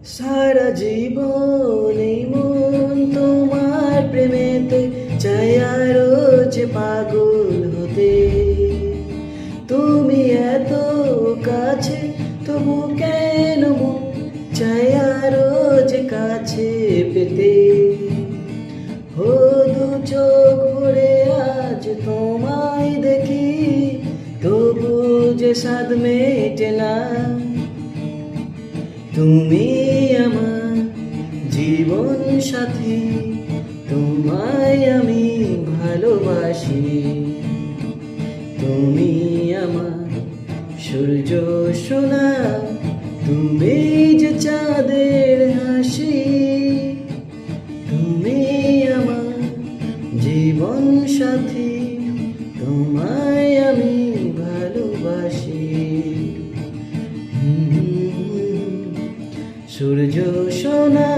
সারা জীবন এই মন তোমার প্রেমেতে চাই আরো যে পাগল হতে। তুমি এত কাছে তবু কেন মন চাই আরো যে কাছে পেতে। ও দু চোখ ভরে আজ তোমায় দেখি, তবু যে স্বাদ মেটে না। তুমি আমার জীবন সাথী, তোমায় আমি ভালোবাসি। তুমি আমার সূর্য সোনা, তুমি যে চাঁদের হাসি। তুমি আমার জীবন সাথী, তোমায় আমি ভালোবাসি। সূর্য সোনা।